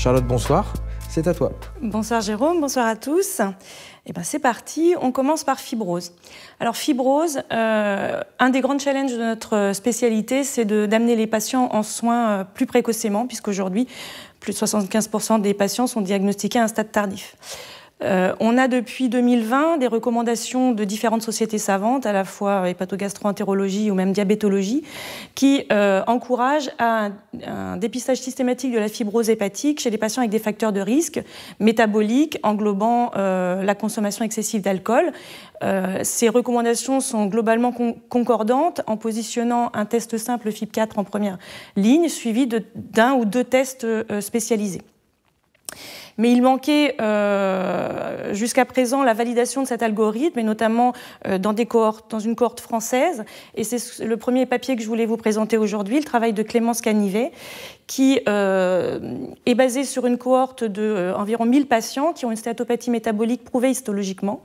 Charlotte, bonsoir. C'est à toi. Bonsoir Jérôme, bonsoir à tous. Eh ben, c'est parti, on commence par fibrose. Alors fibrose, un des grands challenges de notre spécialité, c'est d'amener les patients en soins plus précocement, puisqu'aujourd'hui, plus de 75% des patients sont diagnostiqués à un stade tardif. On a depuis 2020 des recommandations de différentes sociétés savantes, à la fois hépatogastro-entérologie ou même diabétologie, qui encouragent à un dépistage systématique de la fibrose hépatique chez les patients avec des facteurs de risque métaboliques englobant la consommation excessive d'alcool. Ces recommandations sont globalement concordantes en positionnant un test simple FIB4 en première ligne, suivi d'un ou deux tests spécialisés. Mais il manquait jusqu'à présent la validation de cet algorithme, et notamment dans une cohorte française. Et c'est le premier papier que je voulais vous présenter aujourd'hui, le travail de Clémence Canivet, qui est basé sur une cohorte d'environ 1000 patients qui ont une stéatopathie métabolique prouvée histologiquement.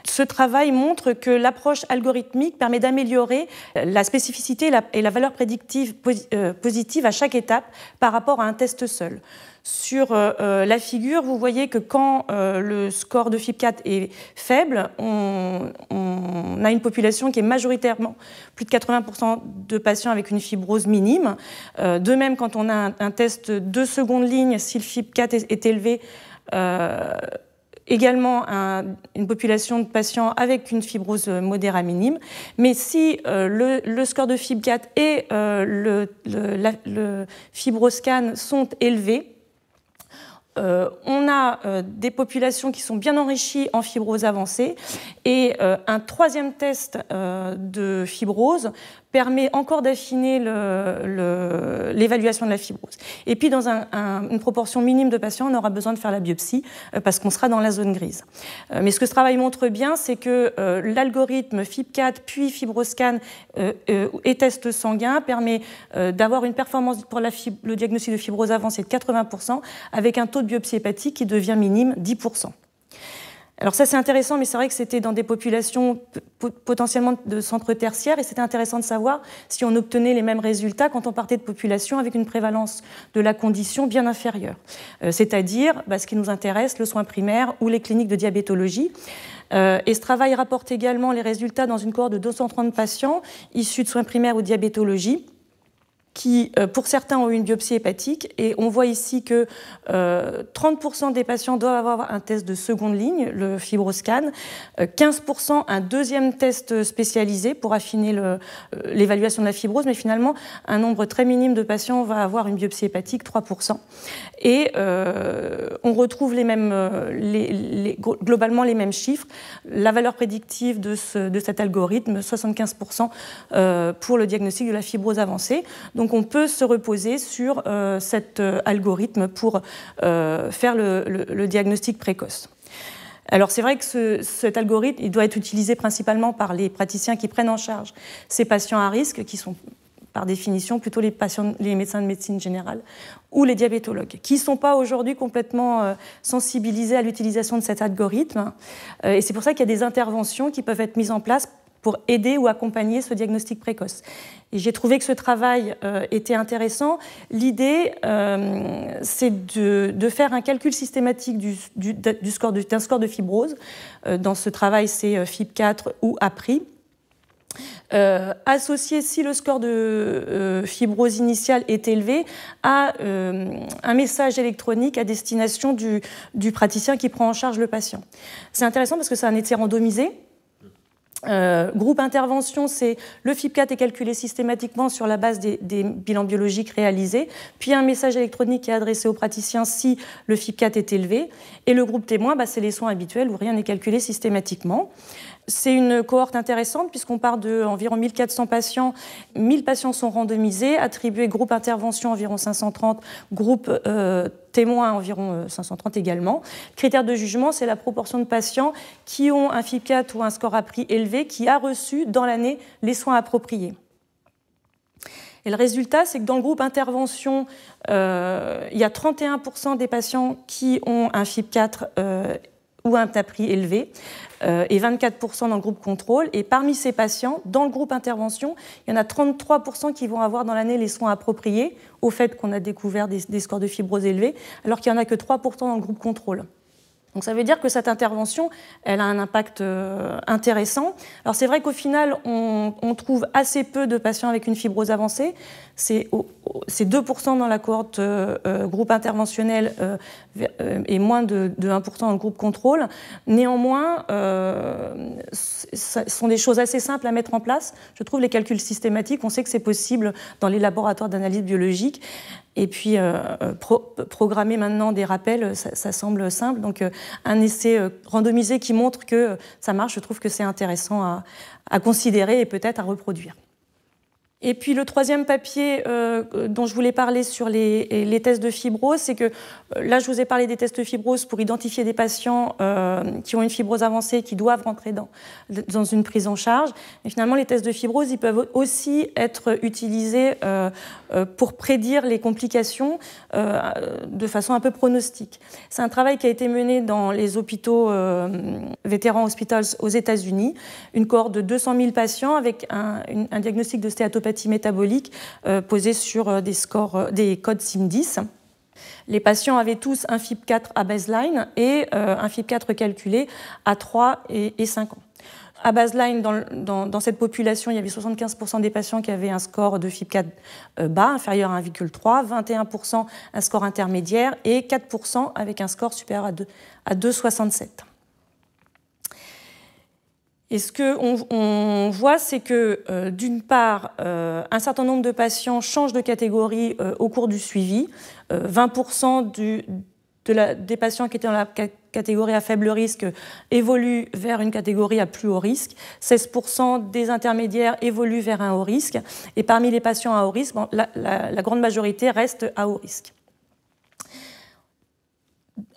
Ce travail montre que l'approche algorithmique permet d'améliorer la spécificité et la valeur prédictive positive à chaque étape par rapport à un test seul. Sur la figure, vous voyez que quand le score de FIB4 est faible, on a une population qui est majoritairement plus de 80% de patients avec une fibrose minime. De même, quand on a un test de seconde ligne, si le FIB4 est élevé, également une population de patients avec une fibrose modérée à minime. Mais si le score de FIB4 et le fibroscan sont élevés, on a des populations qui sont bien enrichies en fibrose avancée, et un troisième test de fibrose permet encore d'affiner l'évaluation de la fibrose. Et puis, dans une proportion minime de patients, on aura besoin de faire la biopsie parce qu'on sera dans la zone grise. Mais ce que ce travail montre bien, c'est que l'algorithme FIB4 puis fibroscan et test sanguin permet d'avoir une performance pour le diagnostic de fibrose avancée de 80%, avec un taux de biopsie hépatique qui devient minime 10%. Alors ça, c'est intéressant, mais c'est vrai que c'était dans des populations potentiellement de centres tertiaires, et c'était intéressant de savoir si on obtenait les mêmes résultats quand on partait de populations avec une prévalence de la condition bien inférieure, c'est-à-dire ce qui nous intéresse, le soin primaire ou les cliniques de diabétologie. Et ce travail rapporte également les résultats dans une cohorte de 230 patients issus de soins primaires ou diabétologie, qui, pour certains, ont eu une biopsie hépatique. Et on voit ici que 30% des patients doivent avoir un test de seconde ligne, le fibroscan, 15% un deuxième test spécialisé pour affiner l'évaluation de la fibrose, mais finalement, un nombre très minime de patients va avoir une biopsie hépatique, 3%. Et on retrouve globalement les mêmes chiffres. La valeur prédictive de cet algorithme, 75% pour le diagnostic de la fibrose avancée. Donc on peut se reposer sur cet algorithme pour faire le diagnostic précoce. Alors c'est vrai que cet algorithme il doit être utilisé principalement par les praticiens qui prennent en charge ces patients à risque, qui sont par définition plutôt les médecins de médecine générale ou les diabétologues, qui ne sont pas aujourd'hui complètement sensibilisés à l'utilisation de cet algorithme. Et c'est pour ça qu'il y a des interventions qui peuvent être mises en place pour aider ou accompagner ce diagnostic précoce. Et j'ai trouvé que ce travail était intéressant. L'idée, c'est de faire un calcul systématique d'un score de fibrose. Dans ce travail, c'est FIB4 ou APRI. Associé, si le score de fibrose initiale est élevé, à un message électronique à destination du praticien qui prend en charge le patient. C'est intéressant parce que c'est un essai randomisé. Groupe intervention, c'est le FIB4 est calculé systématiquement sur la base des bilans biologiques réalisés, puis un message électronique est adressé au praticien si le FIB4 est élevé, et le groupe témoin, c'est les soins habituels où rien n'est calculé systématiquement. C'est une cohorte intéressante puisqu'on part d'environ 1400 patients. 1000 patients sont randomisés, attribués groupe intervention environ 530, groupe témoin environ 530 également. Critère de jugement, c'est la proportion de patients qui ont un FIB4 ou un score APRI élevé qui a reçu dans l'année les soins appropriés. Et le résultat, c'est que dans le groupe intervention, il y a 31% des patients qui ont un FIB4 ou un prix élevé, et 24% dans le groupe contrôle. Et parmi ces patients, dans le groupe intervention, il y en a 33% qui vont avoir dans l'année les soins appropriés au fait qu'on a découvert des scores de fibrose élevés, alors qu'il n'y en a que 3% dans le groupe contrôle. Donc ça veut dire que cette intervention, elle a un impact intéressant. Alors c'est vrai qu'au final, on trouve assez peu de patients avec une fibrose avancée. C'est 2% dans la cohorte groupe interventionnel et moins de 1% dans le groupe contrôle. Néanmoins, ce sont des choses assez simples à mettre en place. Je trouve les calculs systématiques, on sait que c'est possible dans les laboratoires d'analyse biologique. Et puis, programmer maintenant des rappels, ça semble simple. Donc, un essai randomisé qui montre que ça marche, je trouve que c'est intéressant à considérer et peut-être à reproduire. Et puis le troisième papier dont je voulais parler sur les tests de fibrose, c'est que là je vous ai parlé des tests de fibrose pour identifier des patients qui ont une fibrose avancée, qui doivent rentrer dans une prise en charge. Mais finalement les tests de fibrose, ils peuvent aussi être utilisés pour prédire les complications de façon un peu pronostique. C'est un travail qui a été mené dans les hôpitaux Veterans Hospitals aux États-Unis, une cohorte de 200 000 patients avec un diagnostic de stéatopathie métabolique posé sur des codes SIM10. Les patients avaient tous un FIB4 à baseline et un FIB4 calculé à 3 et 5 ans. À baseline, dans cette population, il y avait 75% des patients qui avaient un score de FIB4 bas, inférieur à 1,3, 21% un score intermédiaire et 4% avec un score supérieur à 2,67. Et ce qu'on voit, c'est que, d'une part, un certain nombre de patients changent de catégorie au cours du suivi. 20% des patients qui étaient dans la catégorie à faible risque évoluent vers une catégorie à plus haut risque. 16% des intermédiaires évoluent vers un haut risque. Et parmi les patients à haut risque, la grande majorité reste à haut risque.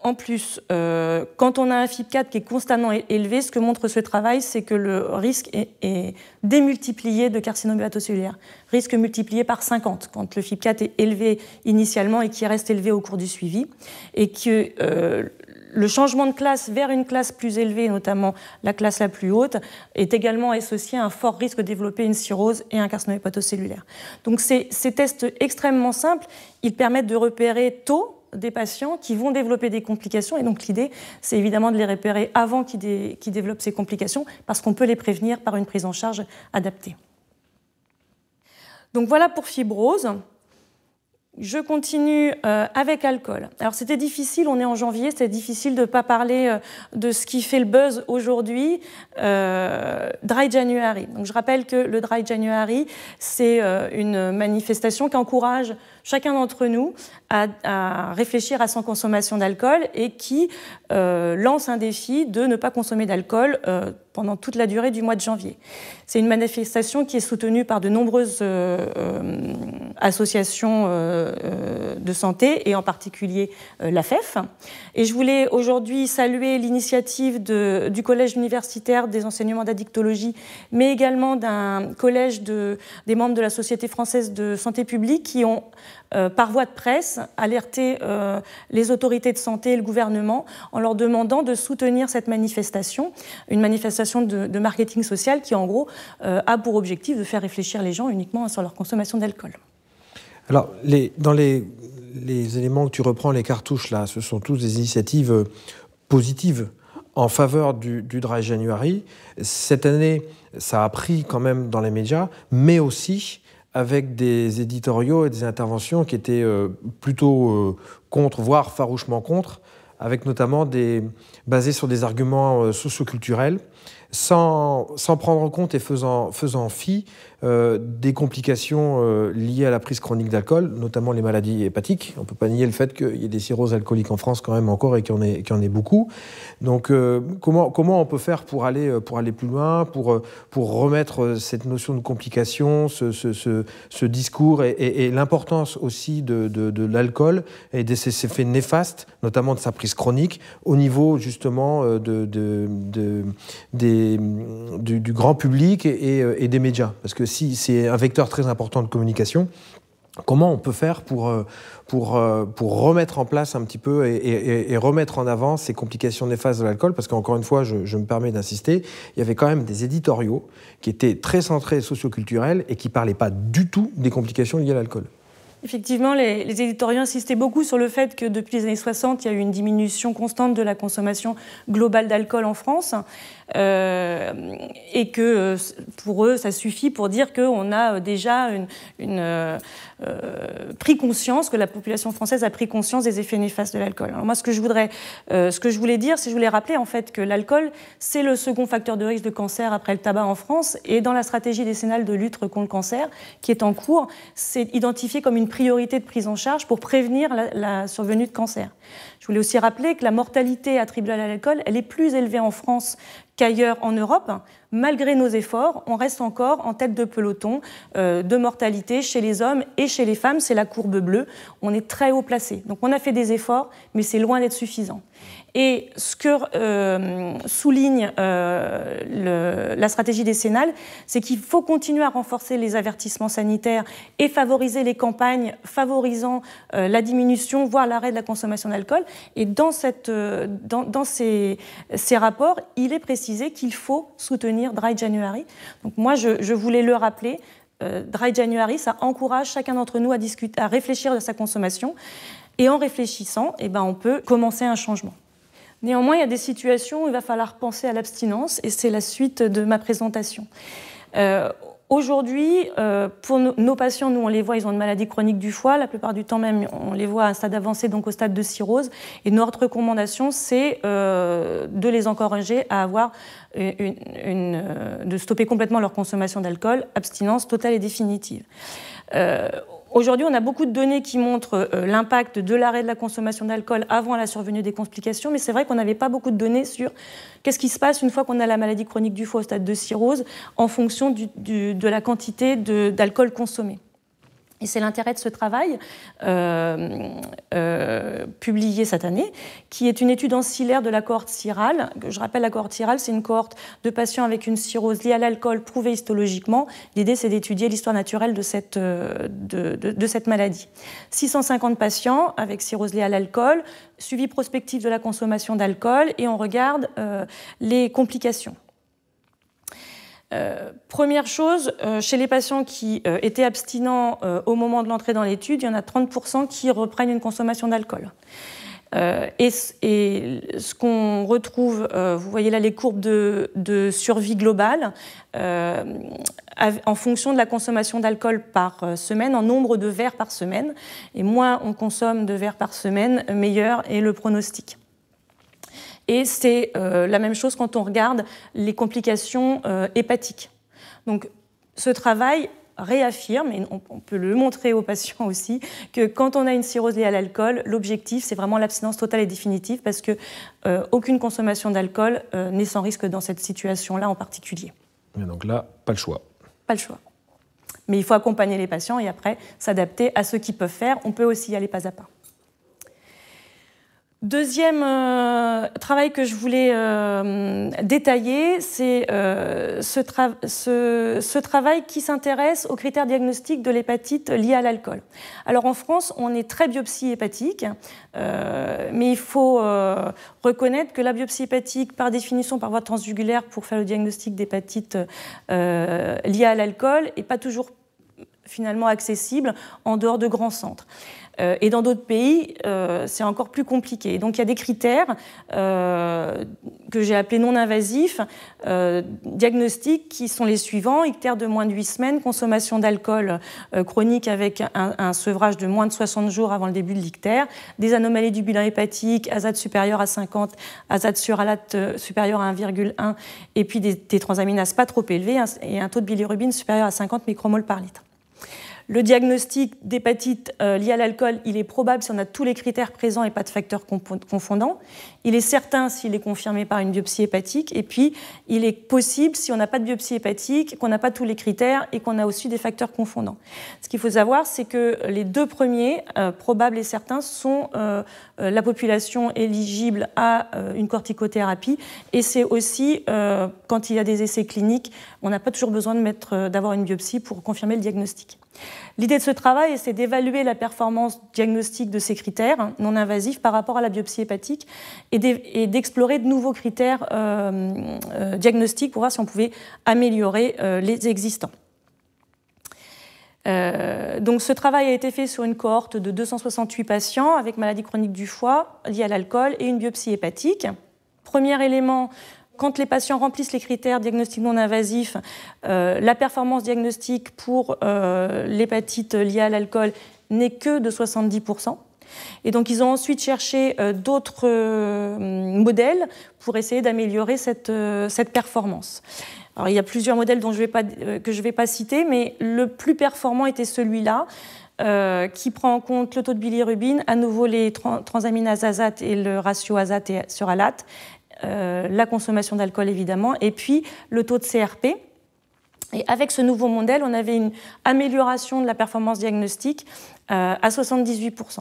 En plus, quand on a un FIB4 qui est constamment élevé, ce que montre ce travail, c'est que le risque est démultiplié de carcinome hépatocellulaire. Risque multiplié par 50 quand le FIB4 est élevé initialement et qui reste élevé au cours du suivi. Et que le changement de classe vers une classe plus élevée, notamment la classe la plus haute, est également associé à un fort risque de développer une cirrhose et un carcinome hépatocellulaire. Donc ces tests extrêmement simples, ils permettent de repérer tôt des patients qui vont développer des complications. Et donc l'idée, c'est évidemment de les repérer avant qu'ils développent ces complications, parce qu'on peut les prévenir par une prise en charge adaptée. Donc voilà pour fibrose. Je continue avec alcool. Alors c'était difficile, on est en janvier, c'était difficile de ne pas parler de ce qui fait le buzz aujourd'hui, Dry January. Donc je rappelle que le Dry January, c'est une manifestation qui encourage chacun d'entre nous à réfléchir à son consommation d'alcool et qui lance un défi de ne pas consommer d'alcool pendant toute la durée du mois de janvier. C'est une manifestation qui est soutenue par de nombreuses associations de santé et en particulier l'AFEF. Et je voulais aujourd'hui saluer l'initiative du Collège universitaire des enseignements d'addictologie, mais également d'un collège des membres de la Société française de santé publique qui ont par voie de presse, alerter les autorités de santé et le gouvernement en leur demandant de soutenir cette manifestation, une manifestation de marketing social qui, en gros, a pour objectif de faire réfléchir les gens uniquement sur leur consommation d'alcool. Alors, dans les éléments que tu reprends, les cartouches, là, ce sont tous des initiatives positives en faveur du Dry January. Cette année, ça a pris quand même dans les médias, mais aussi avec des éditoriaux et des interventions qui étaient plutôt contre, voire farouchement contre, avec notamment basés sur des arguments socioculturels, sans prendre en compte et faisant fi des complications liées à la prise chronique d'alcool, notamment les maladies hépatiques. On ne peut pas nier le fait qu'il y ait des cirrhoses alcooliques en France quand même encore et qu'il y en ait beaucoup. Donc comment on peut faire pour aller plus loin, pour remettre cette notion de complication, ce discours et l'importance aussi de l'alcool et de ses effets néfastes, notamment de sa prise chronique, au niveau justement du grand public et des médias. Parce que si c'est un vecteur très important de communication, comment on peut faire pour remettre en place un petit peu et remettre en avant ces complications néfastes de l'alcool, parce qu'encore une fois, je me permets d'insister, il y avait quand même des éditoriaux qui étaient très centrés socioculturels et qui ne parlaient pas du tout des complications liées à l'alcool. Effectivement, les éditoriaux insistaient beaucoup sur le fait que depuis les années 60, il y a eu une diminution constante de la consommation globale d'alcool en France et que pour eux, ça suffit pour dire qu'on a déjà pris conscience, que la population française a pris conscience des effets néfastes de l'alcool. Alors moi, ce que je voulais dire, c'est que je voulais rappeler en fait que l'alcool, c'est le second facteur de risque de cancer après le tabac en France, et dans la stratégie décennale de lutte contre le cancer qui est en cours, c'est identifié comme une priorité de prise en charge pour prévenir la survenue de cancer. Je voulais aussi rappeler que la mortalité attribuée à l'alcool, elle est plus élevée en France qu'ailleurs en Europe. Malgré nos efforts, on reste encore en tête de peloton de mortalité chez les hommes et chez les femmes. C'est la courbe bleue. On est très haut placé. Donc on a fait des efforts, mais c'est loin d'être suffisant. Et ce que souligne la stratégie décennale, c'est qu'il faut continuer à renforcer les avertissements sanitaires et favoriser les campagnes favorisant la diminution, voire l'arrêt de la consommation d'alcool. Et dans ces rapports, il est précisé qu'il faut soutenir Dry January. Donc moi, je voulais le rappeler. Dry January, ça encourage chacun d'entre nous à réfléchir de sa consommation. Et en réfléchissant, on peut commencer un changement. Néanmoins, il y a des situations où il va falloir penser à l'abstinence, et c'est la suite de ma présentation. Aujourd'hui, pour nos patients, nous on les voit, ils ont une maladie chronique du foie, la plupart du temps même on les voit à un stade avancé, donc au stade de cirrhose, et notre recommandation c'est de les encourager à avoir de stopper complètement leur consommation d'alcool, abstinence totale et définitive. Aujourd'hui, on a beaucoup de données qui montrent l'impact de l'arrêt de la consommation d'alcool avant la survenue des complications, mais c'est vrai qu'on n'avait pas beaucoup de données sur qu'est-ce qui se passe une fois qu'on a la maladie chronique du foie au stade de cirrhose en fonction de la quantité d'alcool consommé. Et c'est l'intérêt de ce travail publié cette année, qui est une étude ancillaire de la cohorte cirrhale. Je rappelle, la cohorte cirrhale, c'est une cohorte de patients avec une cirrhose liée à l'alcool prouvée histologiquement. L'idée, c'est d'étudier l'histoire naturelle de cette maladie. 650 patients avec cirrhose liée à l'alcool, suivi prospectif de la consommation d'alcool, et on regarde les complications. Première chose, chez les patients qui étaient abstinents au moment de l'entrée dans l'étude, il y en a 30% qui reprennent une consommation d'alcool. Et ce qu'on retrouve, vous voyez là les courbes de survie globale, en fonction de la consommation d'alcool par semaine, en nombre de verres par semaine. Et moins on consomme de verres par semaine, meilleur est le pronostic. Et c'est la même chose quand on regarde les complications hépatiques. Donc ce travail réaffirme, et on peut le montrer aux patients aussi, que quand on a une cirrhose liée à l'alcool, l'objectif c'est vraiment l'abstinence totale et définitive, parce que aucune consommation d'alcool n'est sans risque dans cette situation-là en particulier. Et donc là, pas le choix. Pas le choix. Mais il faut accompagner les patients et après s'adapter à ce qu'ils peuvent faire. On peut aussi y aller pas à pas. Deuxième travail que je voulais détailler, c'est ce travail qui s'intéresse aux critères diagnostiques de l'hépatite liée à l'alcool. Alors en France, on est très biopsie hépatique, mais il faut reconnaître que la biopsie hépatique, par définition, par voie transjugulaire, pour faire le diagnostic d'hépatite liée à l'alcool, n'est pas toujours finalement accessible en dehors de grands centres. Et dans d'autres pays, c'est encore plus compliqué. Donc il y a des critères que j'ai appelés non invasifs, diagnostiques, qui sont les suivants: ictère de moins de 8 semaines, consommation d'alcool chronique avec un sevrage de moins de 60 jours avant le début de l'ictère, des anomalies du bilan hépatique, azate supérieur à 50, azate suralate supérieur à 1,1, et puis des transaminases pas trop élevées, et un taux de bilirubine supérieur à 50 micromoles par litre. Le diagnostic d'hépatite liée à l'alcool, il est probable si on a tous les critères présents et pas de facteurs confondants. Il est certain s'il est confirmé par une biopsie hépatique. Et puis, il est possible si on n'a pas de biopsie hépatique, qu'on n'a pas tous les critères et qu'on a aussi des facteurs confondants. Ce qu'il faut savoir, c'est que les deux premiers, probables et certains, sont la population éligible à une corticothérapie. Et c'est aussi, quand il y a des essais cliniques, on n'a pas toujours besoin d'avoir une biopsie pour confirmer le diagnostic. L'idée de ce travail, c'est d'évaluer la performance diagnostique de ces critères non invasifs par rapport à la biopsie hépatique et d'explorer de nouveaux critères diagnostiques pour voir si on pouvait améliorer les existants. Donc ce travail a été fait sur une cohorte de 268 patients avec maladie chronique du foie liée à l'alcool et une biopsie hépatique. Premier élément, quand les patients remplissent les critères diagnostiques non invasifs, la performance diagnostique pour l'hépatite liée à l'alcool n'est que de 70%. Et donc ils ont ensuite cherché d'autres modèles pour essayer d'améliorer cette performance. Alors, il y a plusieurs modèles que je ne vais pas citer, mais le plus performant était celui-là, qui prend en compte le taux de bilirubine, à nouveau les transaminases azate et le ratio azate sur alate, la consommation d'alcool évidemment, et puis le taux de CRP. Et avec ce nouveau modèle, on avait une amélioration de la performance diagnostique à 78%.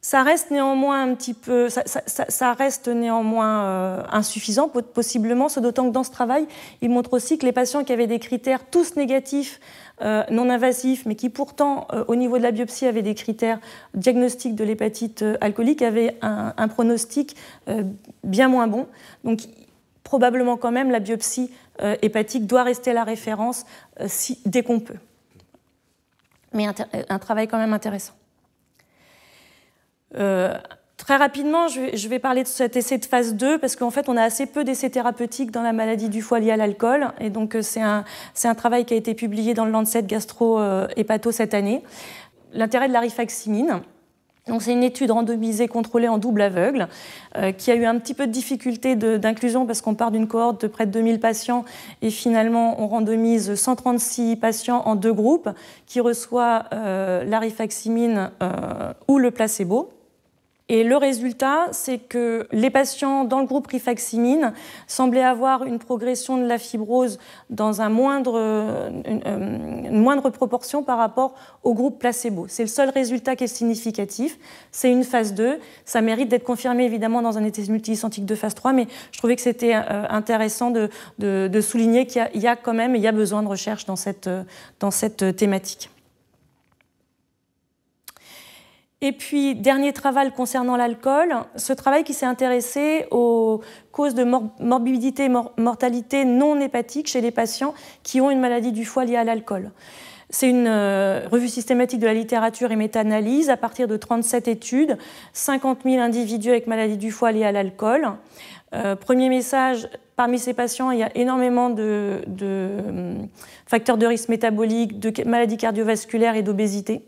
Ça reste néanmoins insuffisant, possiblement, d'autant que dans ce travail, il montre aussi que les patients qui avaient des critères tous négatifs, non invasifs, mais qui pourtant, au niveau de la biopsie, avaient des critères diagnostiques de l'hépatite alcoolique, avaient un pronostic bien moins bon. Donc, probablement quand même, la biopsie hépatique doit rester la référence dès qu'on peut. Mais un travail quand même intéressant. Très rapidement, je vais parler de cet essai de phase 2 parce qu'en fait, on a assez peu d'essais thérapeutiques dans la maladie du foie liée à l'alcool. Et donc, c'est un travail qui a été publié dans le Lancet Gastro-Hépato cette année. L'intérêt de la rifaximine. Donc, c'est une étude randomisée contrôlée en double aveugle qui a eu un petit peu de difficulté d'inclusion parce qu'on part d'une cohorte de près de 2000 patients et finalement, on randomise 136 patients en 2 groupes qui reçoivent la rifaximine ou le placebo. Et le résultat, c'est que les patients dans le groupe rifaximine semblaient avoir une progression de la fibrose dans une moindre proportion par rapport au groupe placebo. C'est le seul résultat qui est significatif. C'est une phase 2. Ça mérite d'être confirmé évidemment dans un essai multicentrique de phase 3, mais je trouvais que c'était intéressant de souligner qu'il y a quand même besoin de recherche dans cette thématique. Et puis, dernier travail concernant l'alcool, ce travail qui s'est intéressé aux causes de morbidité et mortalité non hépatique chez les patients qui ont une maladie du foie liée à l'alcool. C'est une revue systématique de la littérature et méta-analyse à partir de 37 études, 50 000 individus avec maladie du foie liée à l'alcool. Premier message, parmi ces patients, il y a énormément de facteurs de risque métabolique, de maladies cardiovasculaires et d'obésité.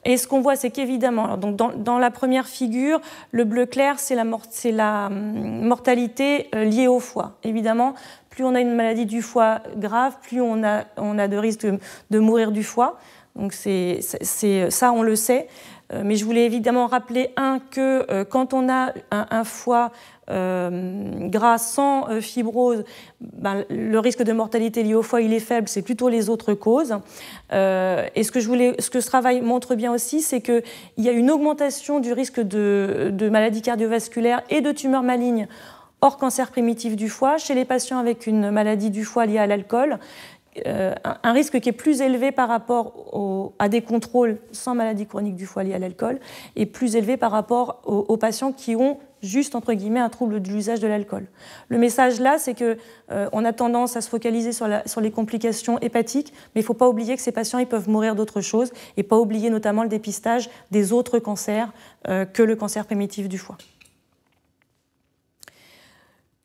Et ce qu'on voit, c'est qu'évidemment, donc dans la première figure, le bleu clair, c'est la mortalité liée au foie. Évidemment, plus on a une maladie du foie grave, plus on a de risque de mourir du foie. Donc ça, on le sait. Mais je voulais évidemment rappeler que quand on a un foie gras sans fibrose, le risque de mortalité lié au foie il est faible, c'est plutôt les autres causes. Et ce que ce travail montre bien aussi, c'est qu'il y a une augmentation du risque de maladies cardiovasculaires et de tumeurs malignes hors cancer primitif du foie chez les patients avec une maladie du foie liée à l'alcool. Un risque qui est plus élevé par rapport à des contrôles sans maladie chronique du foie liée à l'alcool et plus élevé par rapport aux patients qui ont juste, entre guillemets, un trouble de l'usage de l'alcool. Le message là, c'est qu'on a tendance à se focaliser sur les complications hépatiques, mais il ne faut pas oublier que ces patients ils peuvent mourir d'autres choses et pas oublier notamment le dépistage des autres cancers que le cancer primitif du foie.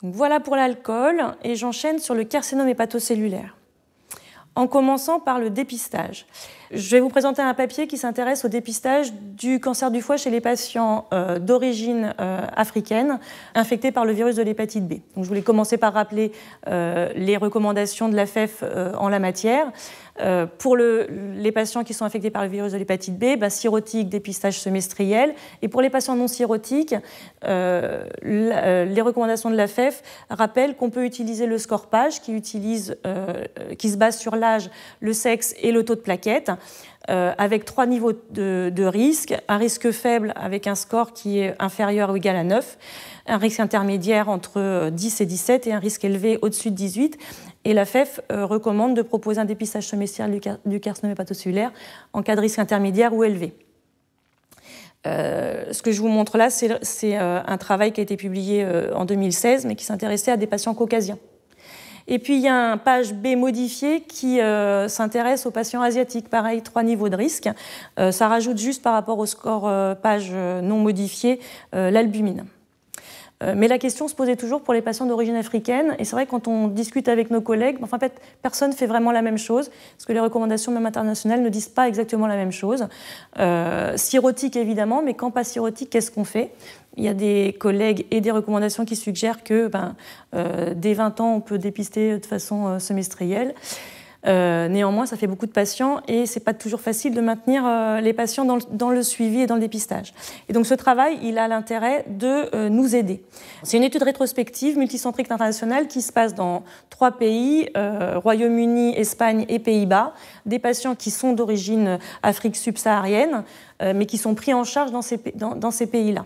Donc, voilà pour l'alcool et j'enchaîne sur le carcinome hépatocellulaire. En commençant par le dépistage. Je vais vous présenter un papier qui s'intéresse au dépistage du cancer du foie chez les patients d'origine africaine infectés par le virus de l'hépatite B. Donc, je voulais commencer par rappeler les recommandations de l'AFEF en la matière. Pour les patients qui sont infectés par le virus de l'hépatite B, cirrhotique, dépistage semestriel. Et pour les patients non cirrhotiques, les recommandations de l'AFEF rappellent qu'on peut utiliser le score PAGE qui se base sur l'âge, le sexe et le taux de plaquettes, avec 3 niveaux de risque. Un risque faible avec un score qui est inférieur ou égal à 9, un risque intermédiaire entre 10 et 17 et un risque élevé au-dessus de 18. Et la FEF recommande de proposer un dépistage semestriel du carcinome hépatocellulaire en cas de risque intermédiaire ou élevé. Ce que je vous montre là, c'est un travail qui a été publié en 2016, mais qui s'intéressait à des patients caucasiens. Et puis, il y a un page B modifié qui s'intéresse aux patients asiatiques. Pareil, 3 niveaux de risque. Ça rajoute juste par rapport au score page non modifié l'albumine. Mais la question se posait toujours pour les patients d'origine africaine. Et c'est vrai, quand on discute avec nos collègues, enfin, en fait, personne ne fait vraiment la même chose, parce que les recommandations, même internationales, ne disent pas exactement la même chose. Cirrhotique, évidemment, mais quand pas cirrhotique, qu'est-ce qu'on fait ? Il y a des collègues et des recommandations qui suggèrent que dès 20 ans, on peut dépister de façon semestrielle. Néanmoins, ça fait beaucoup de patients et ce n'est pas toujours facile de maintenir les patients dans le suivi et dans le dépistage. Et donc ce travail, il a l'intérêt de nous aider. C'est une étude rétrospective multicentrique internationale qui se passe dans 3 pays, Royaume-Uni, Espagne et Pays-Bas, des patients qui sont d'origine Afrique subsaharienne, mais qui sont pris en charge dans ces pays-là.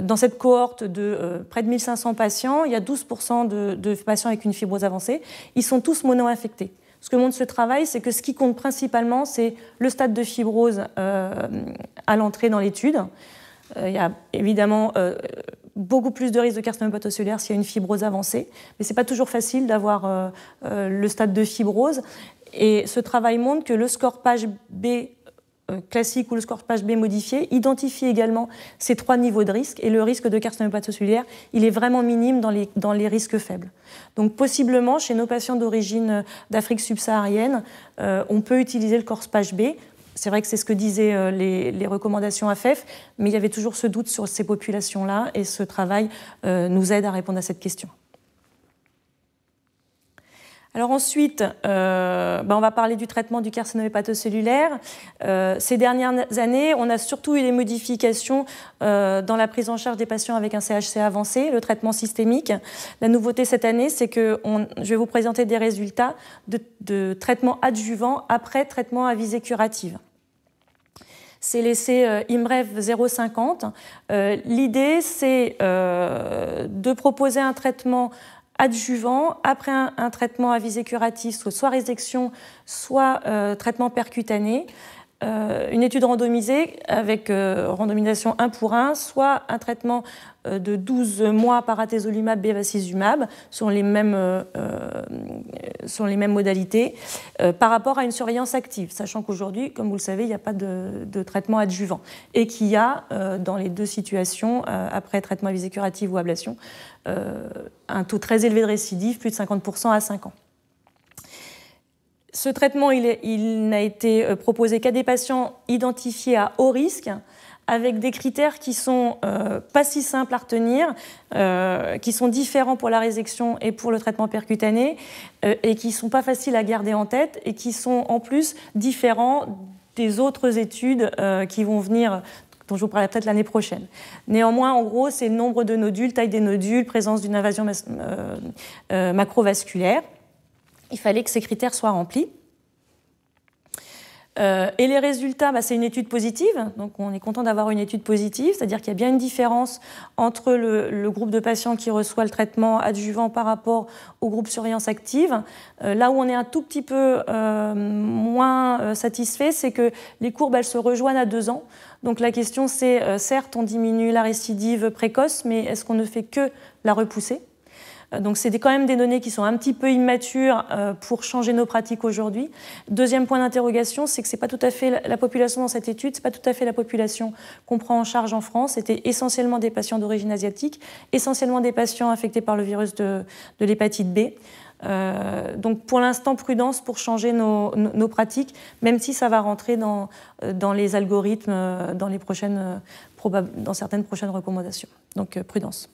Dans cette cohorte de près de 1500 patients, il y a 12% de patients avec une fibrose avancée. Ils sont tous mono-infectés. Ce que montre ce travail, c'est que ce qui compte principalement, c'est le stade de fibrose à l'entrée dans l'étude. Il y a évidemment beaucoup plus de risque de carcinome hépatocellulaire s'il y a une fibrose avancée, mais ce n'est pas toujours facile d'avoir le stade de fibrose. Et ce travail montre que le score page B classique ou le score page B modifié identifie également ces 3 niveaux de risque, et le risque de carcinome hépatocellulaire, il est vraiment minime dans les risques faibles. Donc possiblement, chez nos patients d'origine d'Afrique subsaharienne, on peut utiliser le score page B. C'est vrai que c'est ce que disaient les recommandations AFEF, mais il y avait toujours ce doute sur ces populations-là, et ce travail nous aide à répondre à cette question. Alors ensuite, on va parler du traitement du carcinome hépatocellulaire. Ces dernières années, on a surtout eu des modifications dans la prise en charge des patients avec un CHC avancé, le traitement systémique. La nouveauté cette année, c'est que je vais vous présenter des résultats de traitement adjuvant après traitement à visée curative. C'est l'essai IMREV 050. L'idée, c'est de proposer un traitement adjuvant après un traitement à visée curative, soit résection, soit traitement percutané. Une étude randomisée avec randomisation 1 pour 1, soit un traitement de 12 mois par atezolizumab bevacizumab sur les mêmes modalités par rapport à une surveillance active, sachant qu'aujourd'hui, comme vous le savez, il n'y a pas de traitement adjuvant et qu'il y a dans les 2 situations, après traitement à visée curative ou ablation, un taux très élevé de récidive, plus de 50% à 5 ans. Ce traitement, il n'a été proposé qu'à des patients identifiés à haut risque, avec des critères qui ne sont pas si simples à retenir, qui sont différents pour la résection et pour le traitement percutané, et qui ne sont pas faciles à garder en tête, et qui sont en plus différents des autres études qui vont venir, dont je vous parlerai peut-être l'année prochaine. Néanmoins, en gros, c'est le nombre de nodules, taille des nodules, présence d'une invasion macrovasculaire. Il fallait que ces critères soient remplis. Et les résultats, c'est une étude positive, donc on est content d'avoir une étude positive, c'est-à-dire qu'il y a bien une différence entre le groupe de patients qui reçoit le traitement adjuvant par rapport au groupe surveillance active. Là où on est un tout petit peu moins satisfait, c'est que les courbes, elles se rejoignent à 2 ans. Donc la question, c'est, certes, on diminue la récidive précoce, mais est-ce qu'on ne fait que la repousser ? Donc c'est quand même des données qui sont un petit peu immatures pour changer nos pratiques aujourd'hui. Deuxième point d'interrogation, c'est que ce n'est pas tout à fait la population dans cette étude, ce n'est pas tout à fait la population qu'on prend en charge en France. C'était essentiellement des patients d'origine asiatique, essentiellement des patients infectés par le virus de l'hépatite B. Donc pour l'instant, prudence pour changer nos pratiques, même si ça va rentrer dans les algorithmes dans certaines prochaines recommandations. Donc prudence.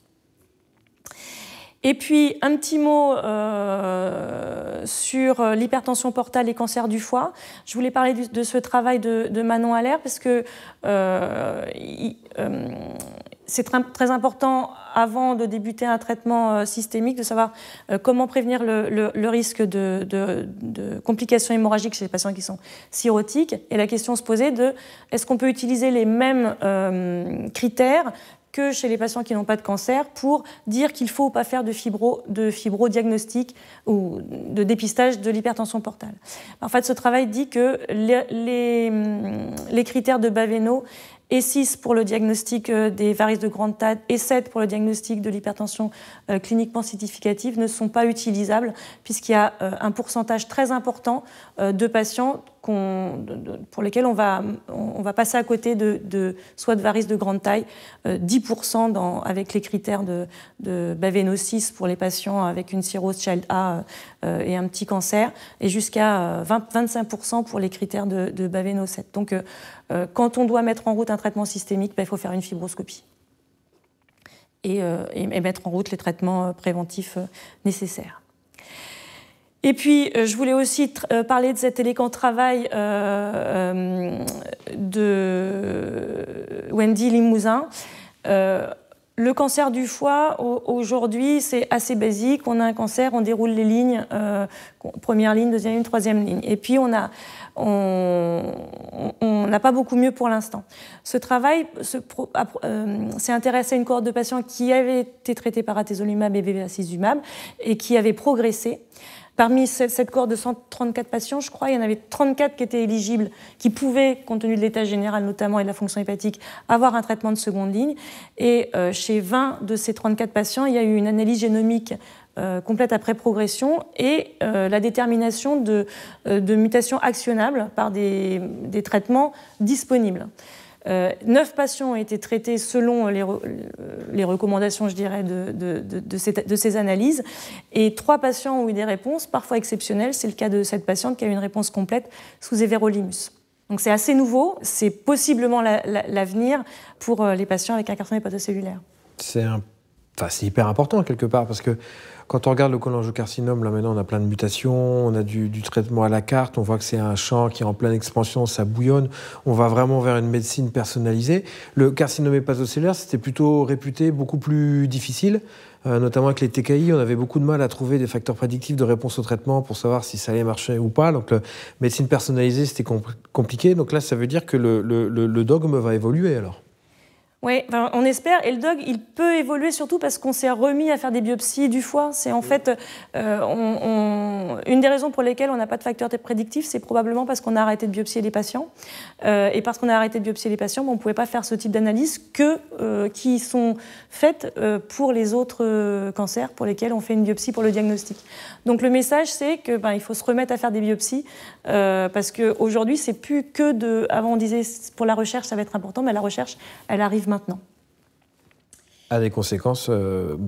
Et puis, un petit mot sur l'hypertension portale et cancer du foie. Je voulais parler de ce travail de Manon Allaire parce que c'est très important, avant de débuter un traitement systémique, de savoir comment prévenir le risque de complications hémorragiques chez les patients qui sont cirrhotiques. Et la question se posait de est-ce qu'on peut utiliser les mêmes critères que chez les patients qui n'ont pas de cancer pour dire qu'il ne faut pas faire de fibrodiagnostic ou de dépistage de l'hypertension portale. En fait, ce travail dit que les critères de Baveno et 6 pour le diagnostic des varices de grande taille et 7 pour le diagnostic de l'hypertension cliniquement significative ne sont pas utilisables puisqu'il y a un pourcentage très important de patients pour lesquels on va passer à côté soit de varices de grande taille, 10% avec les critères de Baveno 6 pour les patients avec une cirrhose Child A et un petit cancer, et jusqu'à 25% pour les critères de Baveno 7. Donc, quand on doit mettre en route un traitement systémique, il faut faire une fibroscopie et mettre en route les traitements préventifs nécessaires. Et puis, je voulais aussi parler de cet élégant travail de Wendy Limousin. Le cancer du foie, aujourd'hui, c'est assez basique. On a un cancer, on déroule les lignes, première ligne, deuxième ligne, troisième ligne. Et puis, on n'a pas beaucoup mieux pour l'instant. Ce travail s'est intéressé à une cohorte de patients qui avaient été traités par atezolizumab et bevacizumab et qui avaient progressé. Parmi cette cohorte de 134 patients, je crois, il y en avait 34 qui étaient éligibles, qui pouvaient, compte tenu de l'état général notamment et de la fonction hépatique, avoir un traitement de seconde ligne. Et chez 20 de ces 34 patients, il y a eu une analyse génomique complète après progression et la détermination de mutations actionnables par des traitements disponibles. 9 patients ont été traités selon les recommandations, je dirais, de ces analyses, et 3 patients ont eu des réponses, parfois exceptionnelles. C'est le cas de cette patiente qui a eu une réponse complète sous everolimus. Donc c'est assez nouveau, c'est possiblement l'avenir pour les patients avec un carcinome hépatocellulaire. C'est hyper important quelque part, parce que quand on regarde le cholangiocarcinome, là maintenant on a plein de mutations, on a du traitement à la carte, on voit que c'est un champ qui est en pleine expansion, ça bouillonne, on va vraiment vers une médecine personnalisée. Le carcinome hépatocellulaire, c'était plutôt réputé beaucoup plus difficile, notamment avec les TKI, on avait beaucoup de mal à trouver des facteurs prédictifs de réponse au traitement pour savoir si ça allait marcher ou pas. Donc la médecine personnalisée, c'était compliqué. Donc là, ça veut dire que le dogme va évoluer alors. Oui, on espère. Et le dog, il peut évoluer surtout parce qu'on s'est remis à faire des biopsies du foie. C'est en fait une des raisons pour lesquelles on n'a pas de facteur prédictif, c'est probablement parce qu'on a arrêté de biopsier les patients. Et parce qu'on a arrêté de biopsier les patients, on ne pouvait pas faire ce type d'analyse qui sont faites pour les autres cancers pour lesquels on fait une biopsie pour le diagnostic. Donc le message, c'est qu'il faut se remettre à faire des biopsies parce qu'aujourd'hui, c'est plus que de... Avant, on disait pour la recherche, ça va être important, mais la recherche, elle arrive maintenant. À des conséquences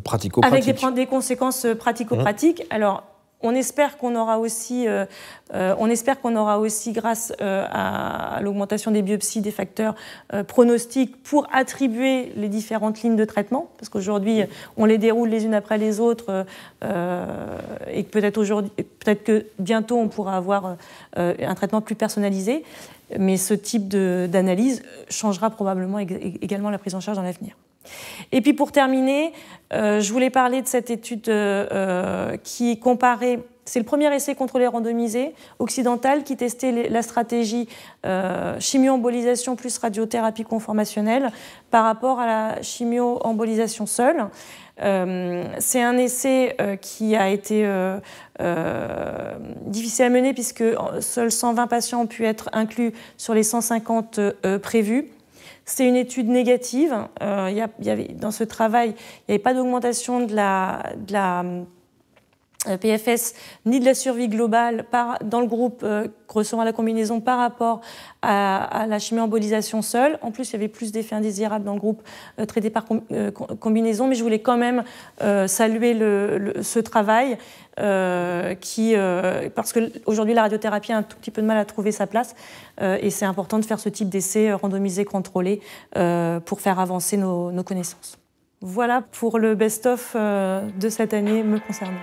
pratico-pratiques. Avec des conséquences pratico-pratiques. Alors, on espère qu'on aura aussi, grâce à l'augmentation des biopsies, des facteurs pronostiques pour attribuer les différentes lignes de traitement, parce qu'aujourd'hui, on les déroule les unes après les autres, et peut-être que bientôt, on pourra avoir un traitement plus personnalisé. Mais ce type d'analyse changera probablement également la prise en charge dans l'avenir. Et puis pour terminer, je voulais parler de cette étude qui comparait, c'est le premier essai contrôlé randomisé occidental qui testait la stratégie chimio-embolisation plus radiothérapie conformationnelle par rapport à la chimio-embolisation seule. C'est un essai qui a été difficile à mener puisque seuls 120 patients ont pu être inclus sur les 150 prévus. C'est une étude négative. Dans ce travail, il n'y avait pas d'augmentation de la PFS ni de la survie globale dans le groupe recevant la combinaison par rapport à la chimio-embolisation seule. En plus, il y avait plus d'effets indésirables dans le groupe traité par combinaison, mais je voulais quand même saluer ce travail parce qu'aujourd'hui, la radiothérapie a un tout petit peu de mal à trouver sa place et c'est important de faire ce type d'essai randomisé, contrôlé pour faire avancer nos connaissances. Voilà pour le best-of de cette année me concernant.